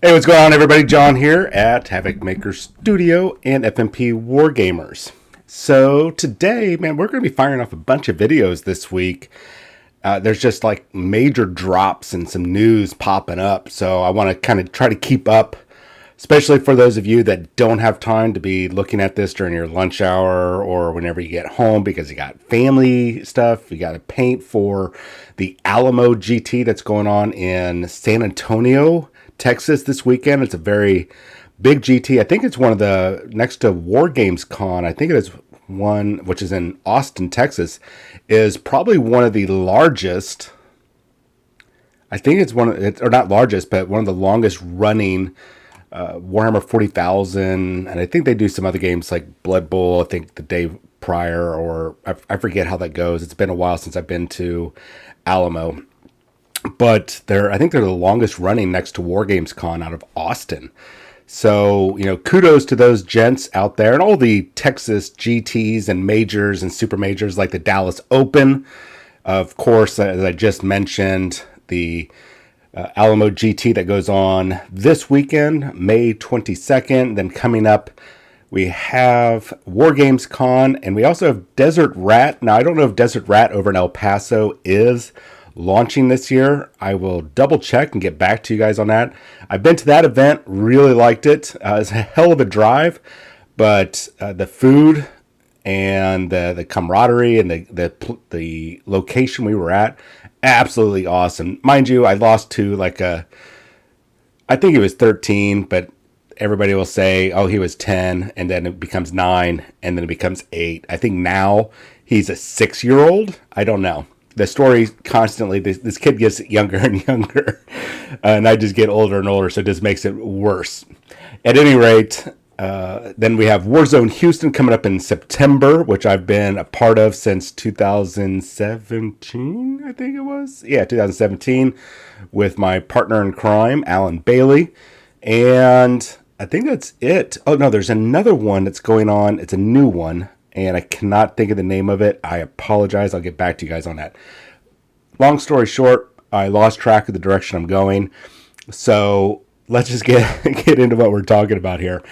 Hey, what's going on, everybody? John here at Havoc Maker Studio and FNP Wargamers. So today, man, we're going to be firing off a bunch of videos this week. There's just like major drops and some news popping up. So I want to kind of try to keep up, especially for those of you that don't have time to be looking at this during your lunch hour or whenever you get home because you got family stuff. You got to paint for the Alamo GT that's going on in San Antonio, Texas this weekend. It's a very big GT. I think it's one of the next to War Games Con. I think it is one which is in Austin, Texas, is probably one of the largest. I think it's or not largest, but one of the longest running Warhammer 40,000. And I think they do some other games like Blood Bowl, I think the day prior, or I forget how that goes. It's been a while since I've been to Alamo. But I think they're the longest running next to War Games Con out of Austin. So, kudos to those gents out there and all the Texas GTs and majors and super majors like the Dallas Open. Of course, as I just mentioned, the Alamo GT that goes on this weekend, May 22nd. Then coming up, we have War Games Con, and we also have Desert Rat. Now, I don't know if Desert Rat over in El Paso is launching this year. I will double check and get back to you guys on that. I've been to that event, really liked it. It's a hell of a drive, but the food and the camaraderie and the location we were at, absolutely awesome. Mind you, I lost to I think he was 13, but everybody will say, oh, he was 10, and then it becomes 9, and then it becomes 8. I think now he's a 6-year-old. I don't know. The story constantly, this kid gets younger and younger, and I just get older and older, so it just makes it worse. At any rate, then we have Warzone Houston coming up in September, which I've been a part of since 2017, I think it was. Yeah, 2017, with my partner in crime, Alan Bailey. And I think that's it. Oh, no, there's another one that's going on. It's a new one, and I cannot think of the name of it. I apologize. I'll get back to you guys on that. Long story short, I lost track of the direction I'm going. So let's just get into what we're talking about here.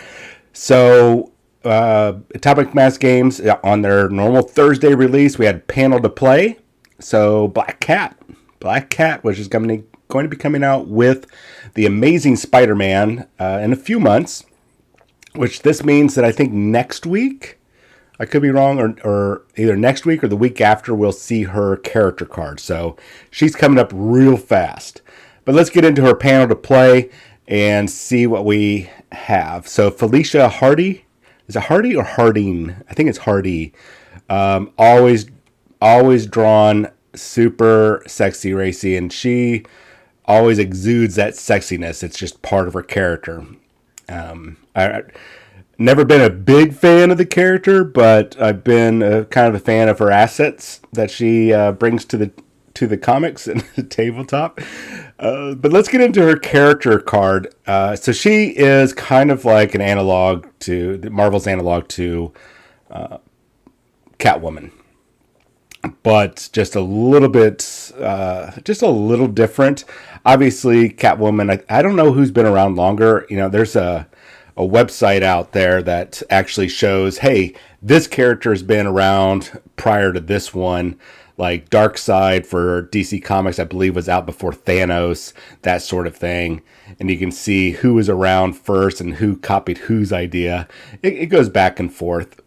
So Atomic Mass Games, on their normal Thursday release, we had Panel to Play. So Black Cat, which is going to be coming out with the Amazing Spider-Man in a few months, which this means that I think next week, I could be wrong, or either next week or the week after, we'll see her character card. So she's coming up real fast. But let's get into her Panel to Play and see what we have. So Felicia Hardy, is it Hardy or Harding? I think it's Hardy. Always drawn super sexy, racy, and she always exudes that sexiness. It's just part of her character. I never been a big fan of the character, but I've been kind of a fan of her assets that she brings to the comics and the tabletop. But let's get into her character card. So she is kind of like an analog to Marvel's analog to Catwoman, but just a little different. Obviously, Catwoman. I don't know who's been around longer. There's a website out there that actually shows, hey, this character has been around prior to this one. Like Darkseid for DC Comics, I believe, was out before Thanos, that sort of thing. And you can see who was around first and who copied whose idea. It goes back and forth.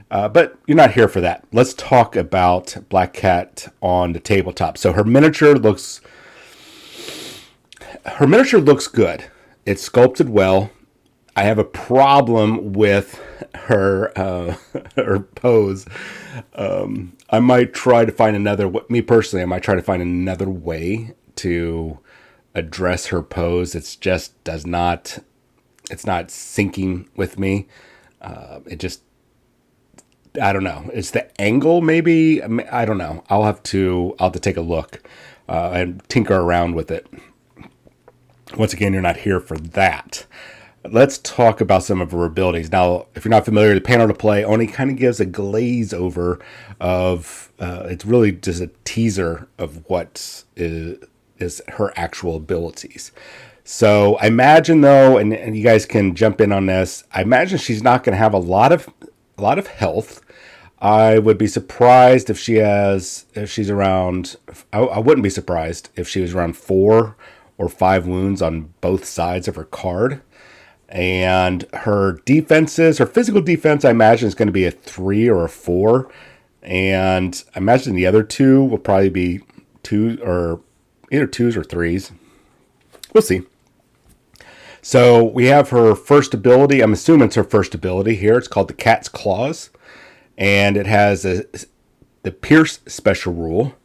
But you're not here for that. Let's talk about Black Cat on the tabletop. So her miniature looks good. It's sculpted well. I have a problem with her her pose. I might try to find me personally, I might try to find another way to address her pose. It's not syncing with me. I don't know. It's the angle, maybe. I don't know. I'll have to take a look and tinker around with it. Once again, you're not here for that. Let's talk about some of her abilities. Now, if you're not familiar, the Panel to Play only kind of gives a glaze over of, it's really just a teaser of what is her actual abilities. So I imagine though, and you guys can jump in on this. I imagine she's not going to have a lot of health. I would be surprised if she's around. I wouldn't be surprised if she was around 4 or 5 wounds on both sides of her card. And her physical defense, I imagine is going to be a 3 or a 4. And I imagine the other two will probably be either 2s or 3s. We'll see. So we have her first ability. I'm assuming it's her first ability here. It's called the Cat's Claws. And it has the Pierce special rule.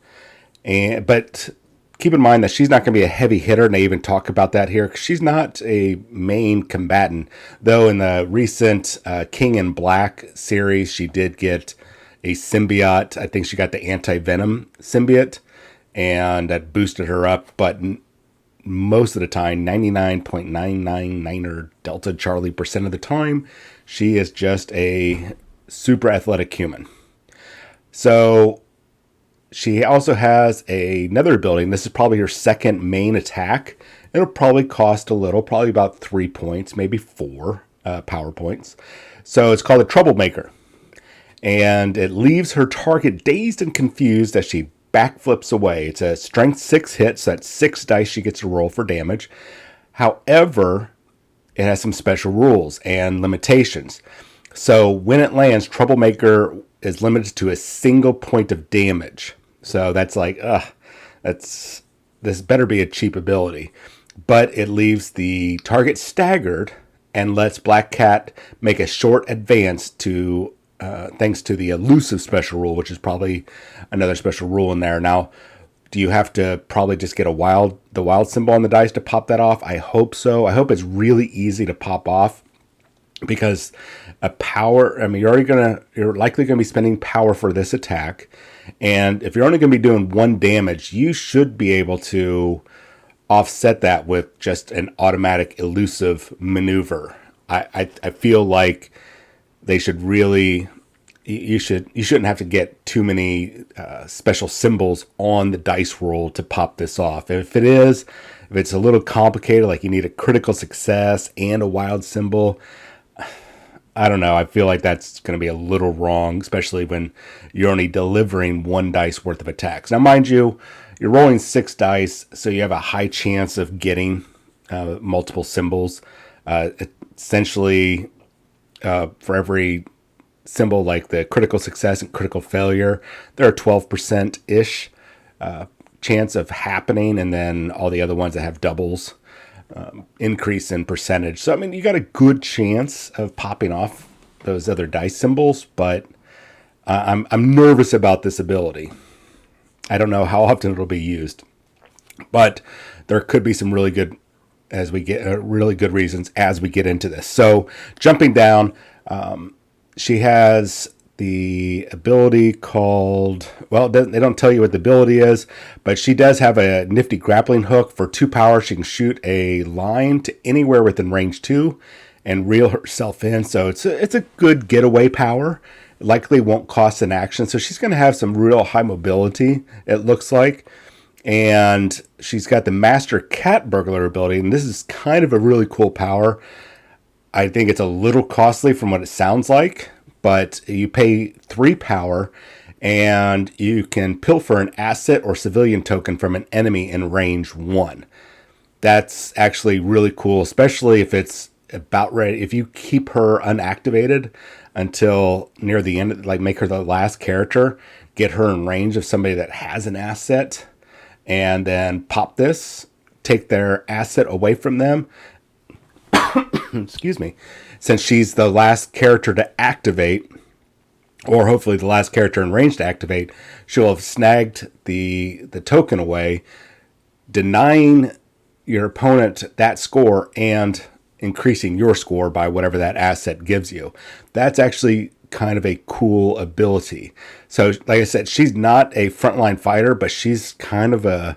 But keep in mind that she's not going to be a heavy hitter, and they even talk about that here, because she's not a main combatant. Though in the recent King in Black series, she did get a symbiote. I think she got the anti-venom symbiote, and that boosted her up. But most of the time, 99.999er Delta Charlie % of the time, she is just a super athletic human. So she also has another ability, and this is probably her second main attack. It'll probably cost a little, probably about 3 points, maybe 4 power points. So it's called a Troublemaker. And it leaves her target dazed and confused as she backflips away. It's a strength 6 hit, so that's 6 dice she gets to roll for damage. However, it has some special rules and limitations. So when it lands, Troublemaker is limited to a single point of damage. So that's like, this better be a cheap ability. But it leaves the target staggered and lets Black Cat make a short advance to, thanks to the elusive special rule, which is probably another special rule in there. Now, do you have to probably just get the wild symbol on the dice to pop that off? I hope so. I hope it's really easy to pop off, because a power, you're likely going to be spending power for this attack. And if you're only going to be doing 1 damage, you should be able to offset that with just an automatic elusive maneuver. I feel like they should really, you shouldn't have to get too many special symbols on the dice roll to pop this off. If it's a little complicated, like you need a critical success and a wild symbol, I don't know. I feel like that's going to be a little wrong, especially when you're only delivering 1 dice worth of attacks. Now, mind you, you're rolling 6 dice, so you have a high chance of getting multiple symbols. Essentially, for every symbol, like the critical success and critical failure, there are 12%-ish chance of happening, and then all the other ones that have doubles increase in percentage. So, you got a good chance of popping off those other dice symbols, but I'm nervous about this ability. I don't know how often it'll be used, but there could be some really good reasons as we get into this. So, jumping down, she has the ability called, well, they don't tell you what the ability is, but she does have a nifty grappling hook. For 2 power, she can shoot a line to anywhere within range 2 and reel herself in. So it's a good getaway power. Likely won't cost an action. So she's going to have some real high mobility, it looks like. And she's got the Master Cat Burglar ability, and this is kind of a really cool power. I think it's a little costly from what it sounds like, but you pay 3 power, and you can pilfer an asset or civilian token from an enemy in range 1. That's actually really cool, especially if it's about ready. If you keep her unactivated until near the end, like make her the last character, get her in range of somebody that has an asset, and then pop this, take their asset away from them. Excuse me. Since she's the last character to activate, or hopefully the last character in range to activate, she'll have snagged the token away, denying your opponent that score and increasing your score by whatever that asset gives you. That's actually kind of a cool ability. So, like I said, she's not a frontline fighter, but she's kind of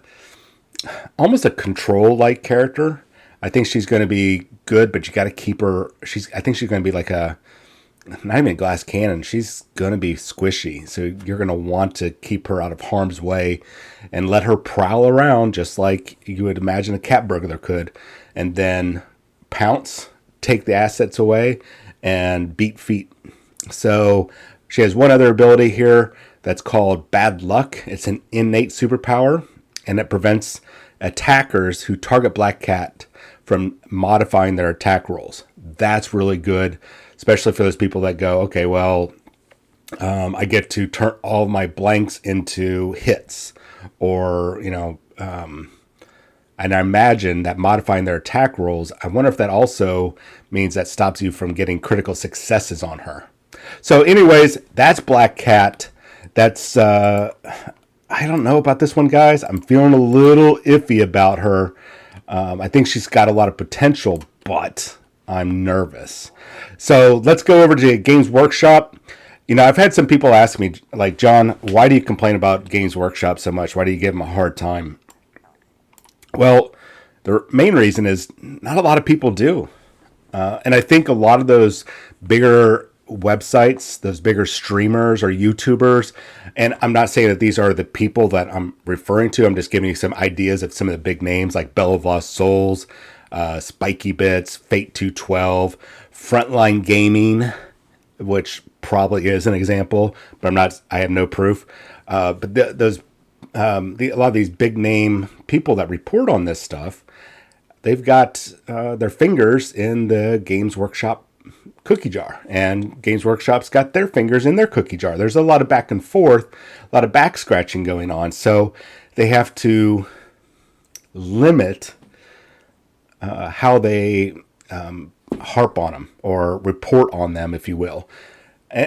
almost a control-like character. I think she's going to be good, but you got to keep her. I think she's going to be like not even a glass cannon. She's going to be squishy. So you're going to want to keep her out of harm's way and let her prowl around just like you would imagine a cat burglar could. and then pounce, take the assets away, and beat feet. So she has one other ability here that's called Bad Luck. It's an innate superpower, and it prevents attackers who target Black Cat from modifying their attack rolls. That's really good, especially for those people that go, okay, well, I get to turn all of my blanks into hits, or, and I imagine that modifying their attack rolls, I wonder if that also means that stops you from getting critical successes on her. So anyways, that's Black Cat. That's, I don't know about this one, guys. I'm feeling a little iffy about her. I think she's got a lot of potential, but I'm nervous. So let's go over to Games Workshop. I've had some people ask me, like, John, why do you complain about Games Workshop so much? Why do you give them a hard time? Well, the main reason is not a lot of people do. And I think a lot of those bigger websites, those bigger streamers or YouTubers, and I'm not saying that these are the people that I'm referring to. I'm just giving you some ideas of some of the big names like Bell of Lost Souls, Spiky Bits, Fate 212, Frontline Gaming, which probably is an example, but I have no proof. But a lot of these big name people that report on this stuff, they've got their fingers in the Games Workshop cookie jar, and Games Workshop's got their fingers in their cookie jar. There's a lot of back and forth, a lot of back scratching going on. So they have to limit how they harp on them or report on them, if you will.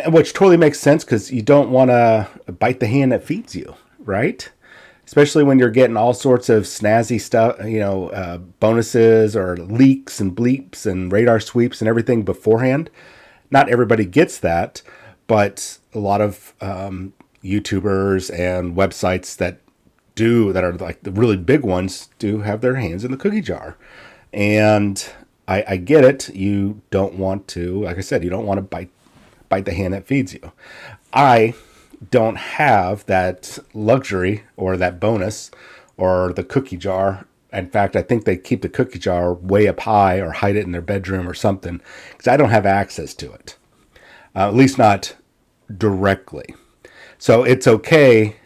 Which totally makes sense, because you don't want to bite the hand that feeds you, right? Especially when you're getting all sorts of snazzy stuff, bonuses or leaks and bleeps and radar sweeps and everything beforehand. Not everybody gets that, but a lot of YouTubers and websites that are like the really big ones do have their hands in the cookie jar. And I get it. You don't want to, like I said, you don't want to bite the hand that feeds you. I don't have that luxury or that bonus or the cookie jar. In fact, I think they keep the cookie jar way up high or hide it in their bedroom or something, because I don't have access to it, at least not directly. So it's okay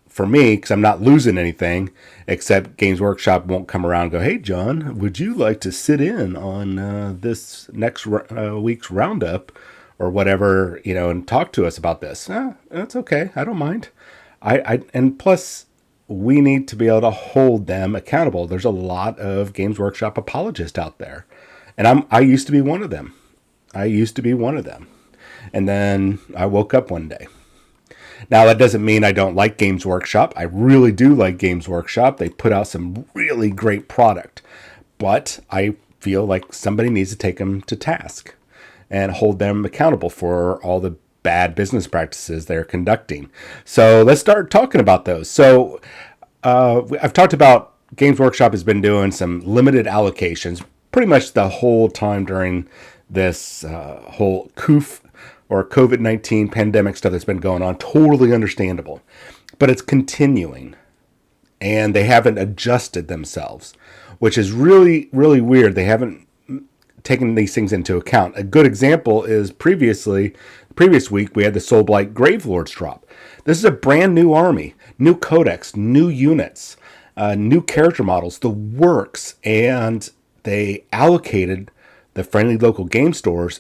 for me, because I'm not losing anything, except Games Workshop won't come around and go, hey, John, would you like to sit in on this next week's roundup or whatever, and talk to us about this? That's okay. I don't mind. And plus, we need to be able to hold them accountable. There's a lot of Games Workshop apologists out there, and I used to be one of them. And then I woke up one day. Now, that doesn't mean I don't like Games Workshop. I really do like Games Workshop. They put out some really great product, but I feel like somebody needs to take them to task and hold them accountable for all the bad business practices they're conducting. So let's start talking about those. So I've talked about Games Workshop has been doing some limited allocations pretty much the whole time during this whole COOF or COVID-19 pandemic stuff that's been going on. Totally understandable. But it's continuing. And they haven't adjusted themselves, which is really, really weird. They haven't taking these things into account. A good example is previous week, we had the Soulblight Gravelords drop. This is a brand new army, new codex, new units, new character models, the works, and they allocated the friendly local game stores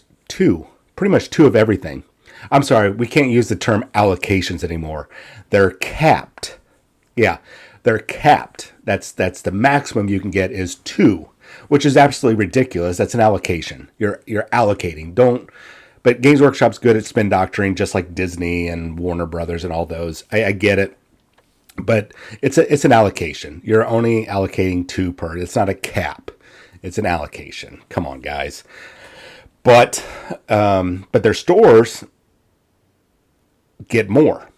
pretty much two of everything. I'm sorry, we can't use the term allocations anymore. They're capped. Yeah, they're capped. That's the maximum you can get is 2. Which is absolutely ridiculous. That's an allocation. You're allocating. But Games Workshop's good at spin doctoring, just like Disney and Warner Brothers and all those. I get it, but it's an allocation. You're only allocating 2 per. It's not a cap. It's an allocation. Come on, guys. But their stores get more,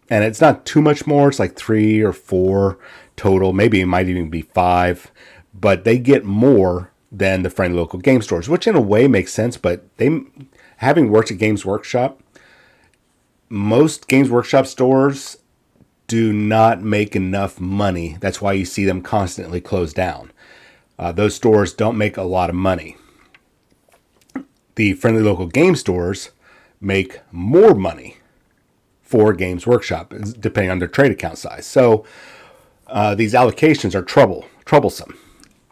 and it's not too much more. It's like 3 or 4 total. Maybe it might even be 5. But they get more than the friendly local game stores, which in a way makes sense. But having worked at Games Workshop, most Games Workshop stores do not make enough money. That's why you see them constantly close down. Those stores don't make a lot of money. The friendly local game stores make more money for Games Workshop, depending on their trade account size. So these allocations are troublesome,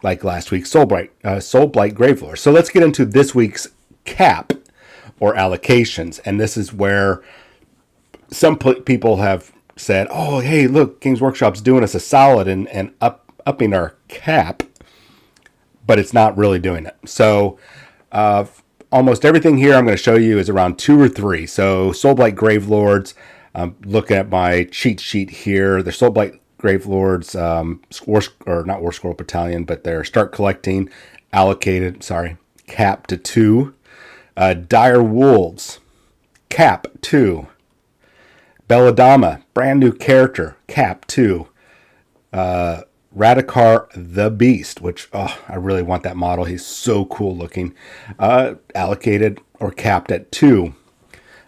like last week's Soul Blight Gravelord. So let's get into this week's cap or allocations, and this is where some people have said, "Oh, hey, look, Games Workshop's doing us a solid and upping our cap," but it's not really doing it. So almost everything here I'm going to show you is around 2 or 3. So Soulblight Gravelords, look at my cheat sheet here. The Soulblight Gravelords, not War Scroll Battalion, but they're start collecting, cap to 2. Dire Wolves, cap 2. Belladama, brand new character, cap 2. Radikar the Beast, which I really want that model. He's so cool looking. Allocated or capped at 2.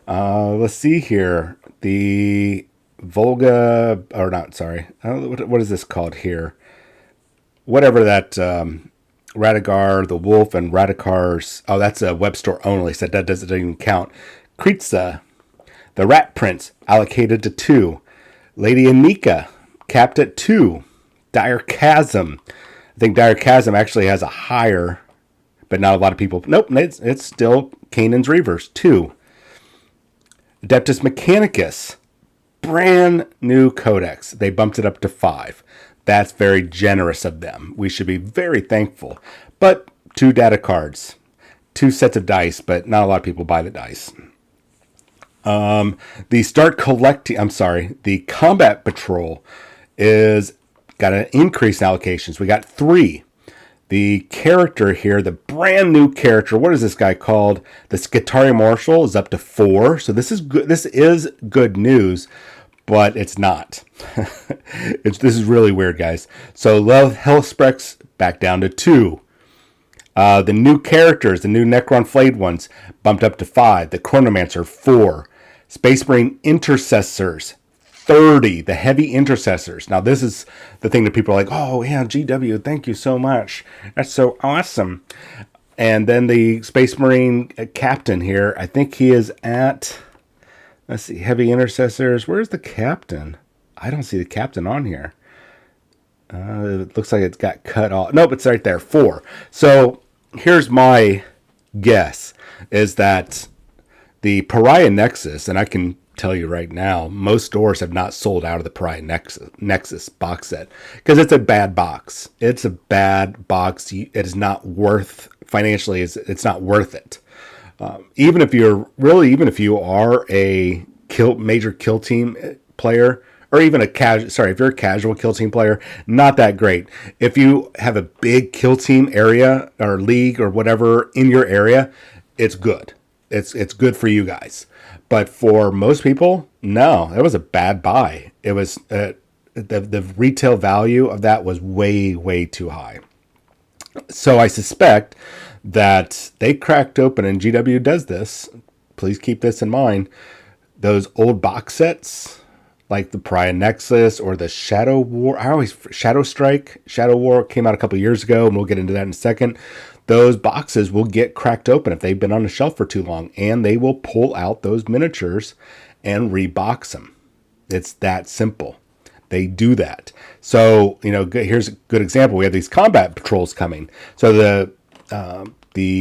Let's see here. The Volga, or not, sorry. What is this called here? Whatever that Radikar the Wolf and Radikar's. Oh, that's a web store only, so that doesn't even count. Kritza, the Rat Prince, allocated to 2. Lady Anika, capped at 2. Dire Chasm. I think Dire Chasm actually has a higher, but not a lot of people. Nope, it's still Canaan's Reavers, 2. Adeptus Mechanicus, brand new codex. They bumped it up to 5. That's very generous of them. We should be very thankful. But 2 data cards, 2 sets of dice, but not a lot of people buy the dice. The Combat Patrol is got an increase in allocations. We got 3. The character here, the brand new character, what is this guy called? The Skitarii Marshal is up to 4. So this is good. This is good news, but it's not. This is really weird, guys. So Love Hellsprex back down to 2. The new characters, the new Necron Flayed ones, bumped up to 5. The Chronomancer, 4. Space Marine Intercessors, 30, the heavy intercessors. Now, this is the thing that people are like, "Oh, yeah, GW, thank you so much. That's so awesome." And then the Space Marine captain here, I think he is at, let's see, heavy intercessors. Where's the captain? I don't see the captain on here. It looks like it's got cut off. Nope, it's right there, 4. So here's my guess, is that the Pariah Nexus, and I can tell you right now, most stores have not sold out of the Pariah Nexus box set because it's a bad box. It's a bad box. It is not worth, financially, it's not worth it. Even if you are a major kill team player, or even if you're a casual kill team player, not that great. If you have a big kill team area or league or whatever in your area, it's good. It's good for you guys. But for most people, no, it was a bad buy. It was the retail value of that was way, way too high. So I suspect that they cracked open, and GW does this. Please keep this in mind. Those old box sets, like the Pariah Nexus or the Shadow War. Shadow Strike. Shadow War came out a couple years ago, and we'll get into that in a second. Those boxes will get cracked open if they've been on the shelf for too long, and they will pull out those miniatures and rebox them. It's that simple. They do that. So, here's a good example. We have these combat patrols coming. So the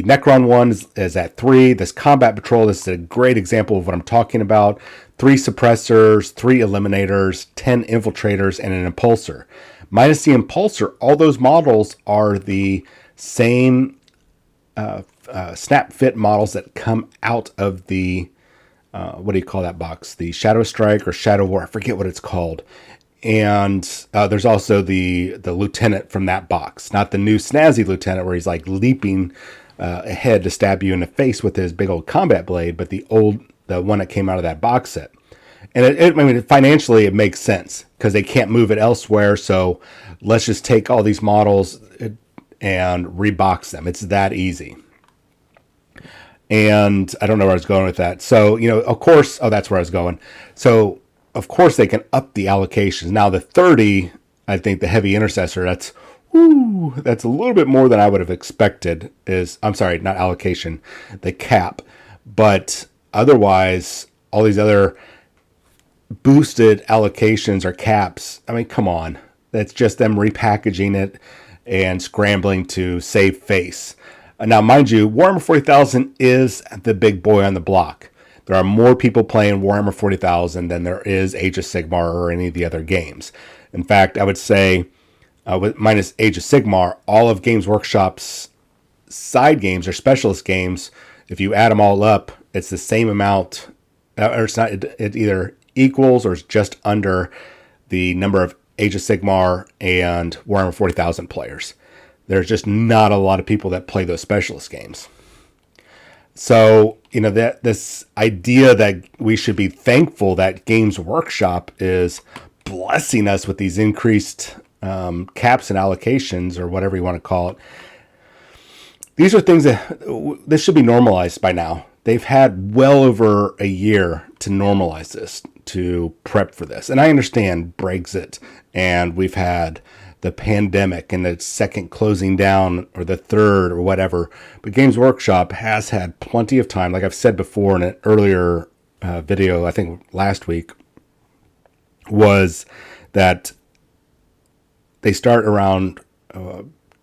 Necron one is at 3. This combat patrol, this is a great example of what I'm talking about. 3 suppressors, 3 eliminators, 10 infiltrators, and an impulsor. Minus the impulsor, all those models are the same snap fit models that come out of the what do you call that box? The Shadow Strike or Shadow War. I forget what it's called. And there's also the lieutenant from that box, not the new snazzy lieutenant where he's like leaping ahead to stab you in the face with his big old combat blade, but the one that came out of that box set. And financially it makes sense because they can't move it elsewhere. So let's just take all these models and rebox them. It's that easy. And I don't know where I was going with that. So, of course, that's where I was going. So, of course, they can up the allocations. Now, the 30, I think the heavy intercessor, that's Ooh, that's a little bit more than I would have expected. I'm sorry, not allocation, the cap. But otherwise, all these other boosted allocations or caps, I mean, come on. That's just them repackaging it and scrambling to save face. Now, mind you, Warhammer 40,000 is the big boy on the block. There are more people playing Warhammer 40,000 than there is Age of Sigmar or any of the other games. In fact, I would say, with minus Age of Sigmar, all of Games Workshop's side games or specialist games, if you add them all up, it's the same amount, or it's not. It either equals or is just under the number of Age of Sigmar and Warhammer 40,000 players. There's just not a lot of people that play those specialist games. So, that this idea that we should be thankful that Games Workshop is blessing us with these increased caps and allocations, or whatever you want to call it. These are things that this should be normalized by now. They've had well over a year to normalize this, to prep for this. And I understand Brexit, and we've had the pandemic and the second closing down, or the third, or whatever. But Games Workshop has had plenty of time. Like I've said before in an earlier video, I think last week, was that they start around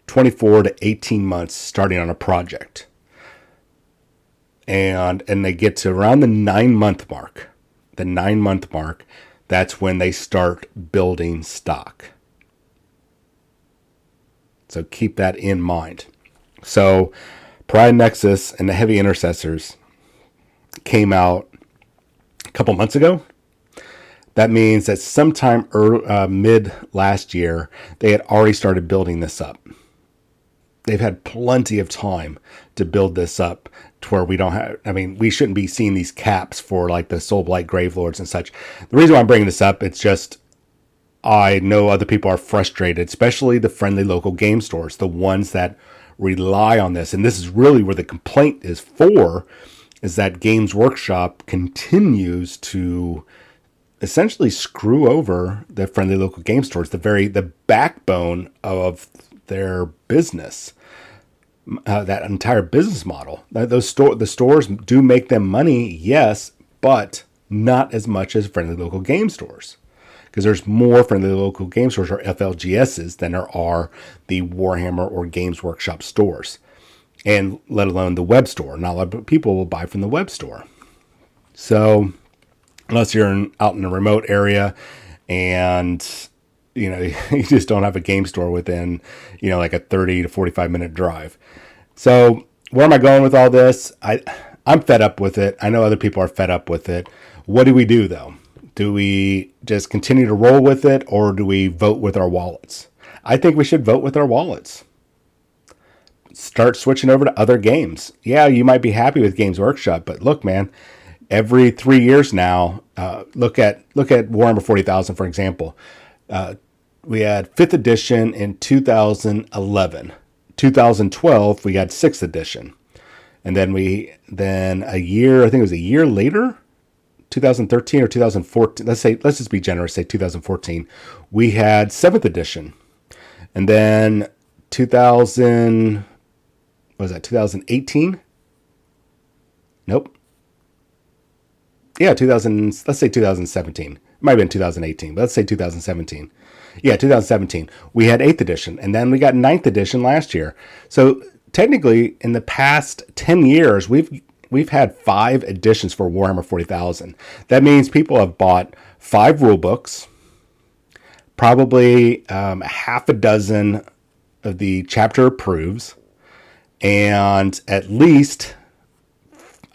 24 to 18 months starting on a project. And they get to around the 9-month mark. The 9-month mark, that's when they start building stock. So keep that in mind. So Pride Nexus and the Heavy Intercessors came out a couple months ago. That means that sometime mid last year, they had already started building this up. They've had plenty of time to build this up to where we shouldn't be seeing these caps for like the Soulblight Gravelords and such. The reason why I'm bringing this up, it's just, I know other people are frustrated, especially the friendly local game stores, the ones that rely on this. And this is really where the complaint is for, is that Games Workshop continues to essentially screw over the friendly local game stores, the backbone of their business, that entire business model. The stores do make them money, yes, but not as much as friendly local game stores, because there's more friendly local game stores, or FLGSs, than there are the Warhammer or Games Workshop stores, and let alone the web store. Not a lot of people will buy from the web store. So unless you're out in a remote area and you just don't have a game store within like a 30 to 45 minute drive. So where am I going with all this? I'm fed up with it. I know other people are fed up with it. What do we do though? Do we just continue to roll with it, or do we vote with our wallets? I think we should vote with our wallets. Start switching over to other games. Yeah, you might be happy with Games Workshop, but look, man, every 3 years now, look at Warhammer 40,000, for example. We had 5th edition in 2011. 2012, we had 6th edition. And then a year, I think it was a year later, 2013 or 2014, let's just be generous, say 2014, we had 7th edition. And then 2018? Nope. Yeah, let's say 2017. It might have been 2018, but let's say 2017. Yeah, 2017. We had 8th edition, and then we got 9th edition last year. So technically, in the past 10 years, we've had 5 editions for Warhammer 40,000. That means people have bought 5 rule books, probably half a dozen of the chapter approves, and I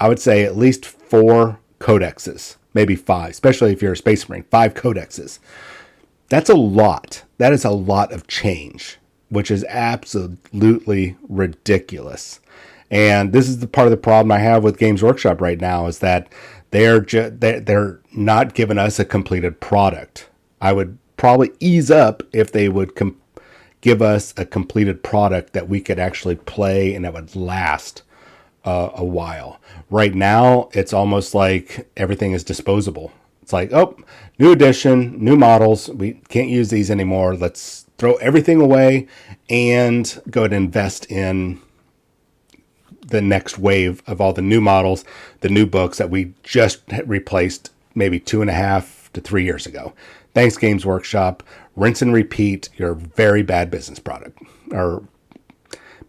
would say at least 4 codexes, maybe 5, especially if you're a Space Marine, 5 codexes. That's a lot. That is a lot of change, which is absolutely ridiculous. And this is the part of the problem I have with Games Workshop right now, is that they're not giving us a completed product. I would probably ease up if they would give us a completed product that we could actually play and that would last a while. Right now, it's almost like everything is disposable. It's like, oh, new edition, new models. We can't use these anymore. Let's throw everything away and go and invest in the next wave of all the new models, the new books that we just replaced maybe 2.5 to 3 years ago. Thanks, Games Workshop. Rinse and repeat your very bad business product or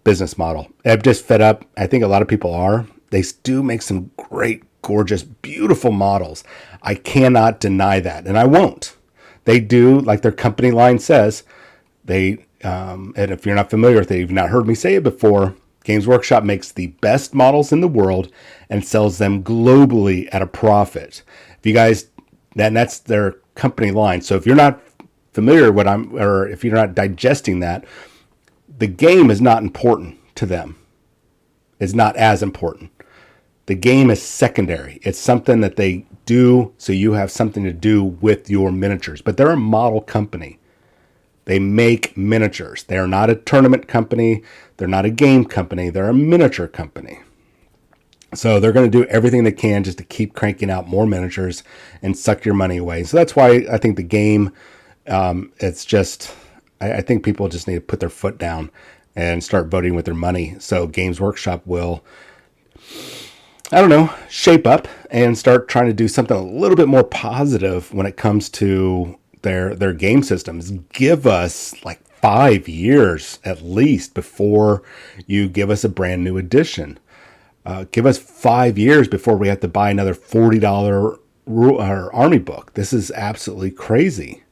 business model. I'm just fed up. I think a lot of people are. They do make some great, gorgeous, beautiful models. I cannot deny that, and I won't. They do, like their company line says, and if you're not familiar with it, you've not heard me say it before, Games Workshop makes the best models in the world and sells them globally at a profit. If you guys, that's their company line. So if you're not familiar with or if you're not digesting that, the game is not important to them. It's not as important. The game is secondary. It's something that they do so you have something to do with your miniatures. But they're a model company. They make miniatures. They are not a tournament company. They're not a game company. They're a miniature company. So they're going to do everything they can just to keep cranking out more miniatures and suck your money away. So that's why I think the game, it's just, I think people just need to put their foot down and start voting with their money. So Games Workshop will, I don't know, shape up and start trying to do something a little bit more positive when it comes to their game systems. Give us like 5 years at least before you give us a brand new edition. Give us 5 years before we have to buy another $40 army book. This is absolutely crazy.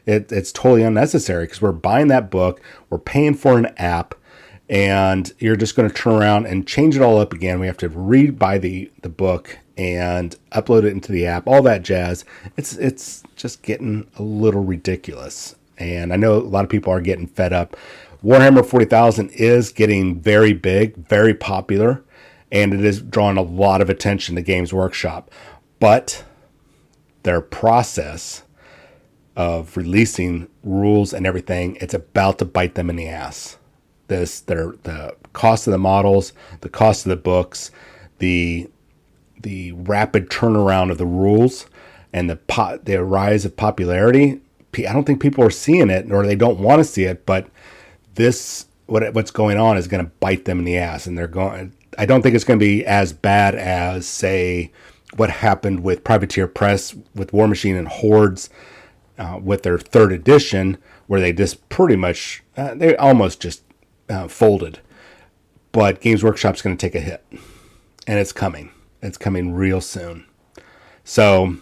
It's totally unnecessary because we're buying that book, we're paying for an app, and you're just going to turn around and change it all up again. We have to rebuy the book and upload it into the app, all that jazz. It's just getting a little ridiculous. And I know a lot of people are getting fed up. Warhammer 40,000 is getting very big, very popular, and it is drawing a lot of attention to Games Workshop. But their process of releasing rules and everything, it's about to bite them in the ass. The cost of the models, the cost of the books, the rapid turnaround of the rules, and the rise of popularity. I don't think people are seeing it, or they don't want to see it. But what's going on is going to bite them in the ass, and I don't think it's going to be as bad as, say, what happened with Privateer Press with War Machine and Hordes with their 3rd edition, where they just pretty much they almost just folded. But Games Workshop's going to take a hit, and it's coming. It's coming real soon. So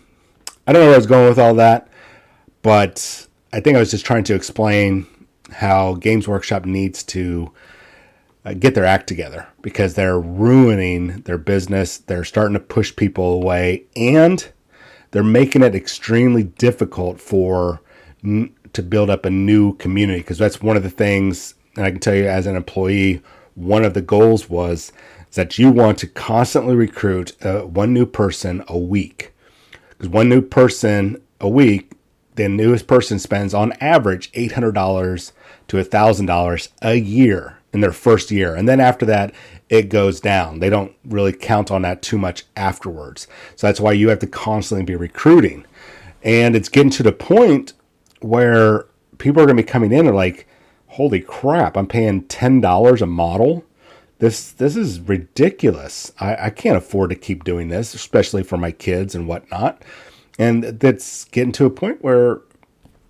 I don't know where I was going with all that, but I think I was just trying to explain how Games Workshop needs to get their act together, because they're ruining their business. They're starting to push people away, and they're making it extremely difficult to build up a new community, because that's one of the things, and I can tell you as an employee, one of the goals was that you want to constantly recruit one new person a week. Because one new person a week, the newest person spends on average $800 to $1,000 a year in their first year. And then after that, it goes down. They don't really count on that too much afterwards. So that's why you have to constantly be recruiting. And it's getting to the point where people are going to be coming in and like, holy crap, I'm paying $10 a model. This is ridiculous. I can't afford to keep doing this, especially for my kids and whatnot. And that's getting to a point where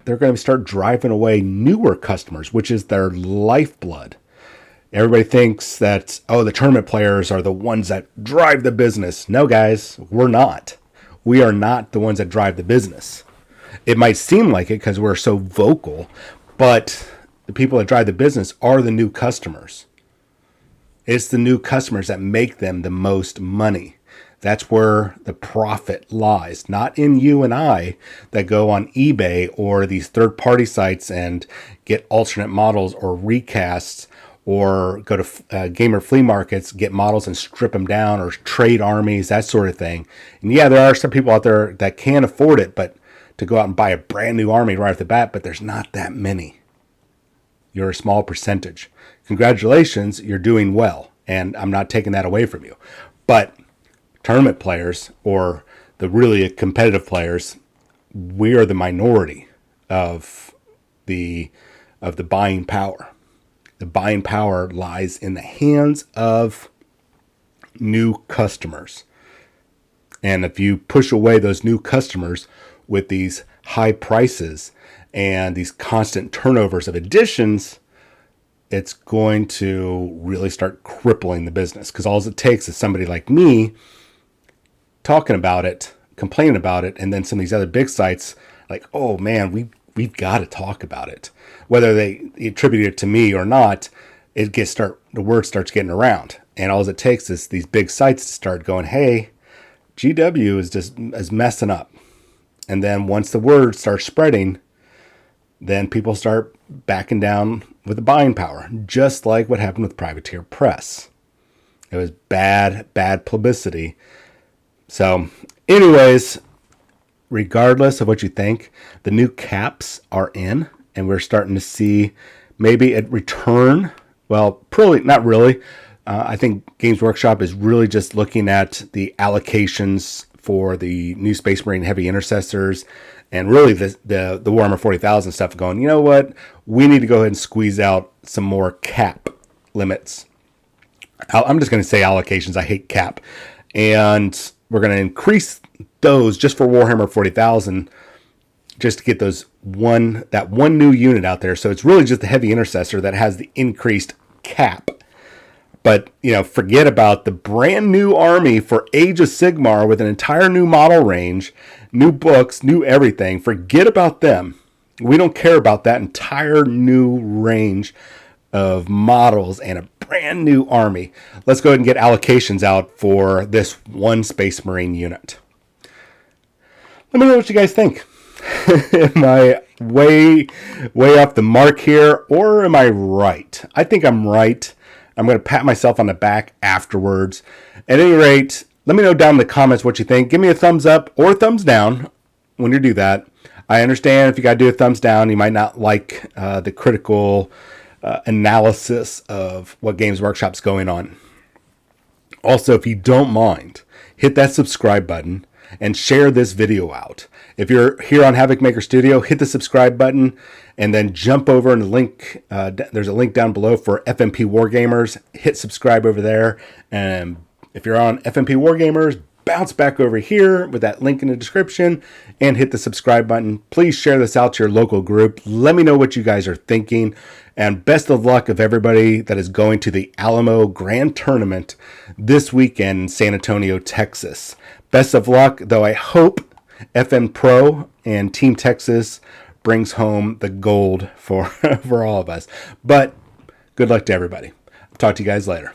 they're going to start driving away newer customers, which is their lifeblood. Everybody thinks that, the tournament players are the ones that drive the business. No, guys, we're not. We are not the ones that drive the business. It might seem like it because we're so vocal, but the people that drive the business are the new customers. It's the new customers that make them the most money. That's where the profit lies, not in you and I that go on eBay or these third-party sites and get alternate models or recasts, or go to gamer flea markets, get models and strip them down, or trade armies, that sort of thing. And yeah, there are some people out there that can afford it, but to go out and buy a brand new army right off the bat, but there's not that many. You're a small percentage. Congratulations, you're doing well, and I'm not taking that away from you. But tournament players, or the really competitive players, we are the minority of the buying power. The buying power lies in the hands of new customers. And if you push away those new customers with these high prices and these constant turnovers of editions, it's going to really start crippling the business, because all it takes is somebody like me talking about it, complaining about it, and then some of these other big sites like, oh man, we've got to talk about it. Whether they attribute it to me or not, the word starts getting around. And all it takes is these big sites to start going, hey, GW is messing up. And then once the word starts spreading, then people start backing down with the buying power, just like what happened with Privateer Press. It was bad publicity. So anyways, regardless of what you think, the new caps are in, and we're starting to see maybe a return. Well, probably not really. I think Games Workshop is really just looking at the allocations for the new Space Marine Heavy Intercessors, and really the Warhammer 40,000 stuff, going, you know what? We need to go ahead and squeeze out some more cap limits. I'm just going to say allocations. I hate cap. And we're going to increase those just for Warhammer 40,000, just to get that one new unit out there. So it's really just the Heavy Intercessor that has the increased cap. But, forget about the brand new army for Age of Sigmar with an entire new model range, new books, new everything. Forget about them. We don't care about that entire new range of models and a brand new army. Let's go ahead and get allocations out for this one Space Marine unit. Let me know what you guys think. Am I way off the mark here, or am I right? I think I'm right. I'm going to pat myself on the back afterwards. At any rate, let me know down in the comments what you think. Give me a thumbs up or a thumbs down when you do that. I understand if you got to do a thumbs down, you might not like the critical analysis of what Games Workshop's going on. Also, if you don't mind, hit that subscribe button and share this video out. If you're here on Havoc Maker Studio, hit the subscribe button and then jump over and link. There's a link down below for FNP Wargamers. Hit subscribe over there. And if you're on FNP Wargamers, bounce back over here with that link in the description and hit the subscribe button. Please share this out to your local group. Let me know what you guys are thinking. And best of luck of everybody that is going to the Alamo Grand Tournament this weekend in San Antonio, Texas. Best of luck, though I hope FN Pro and Team Texas brings home the gold for all of us. But good luck to everybody. Talk to you guys later.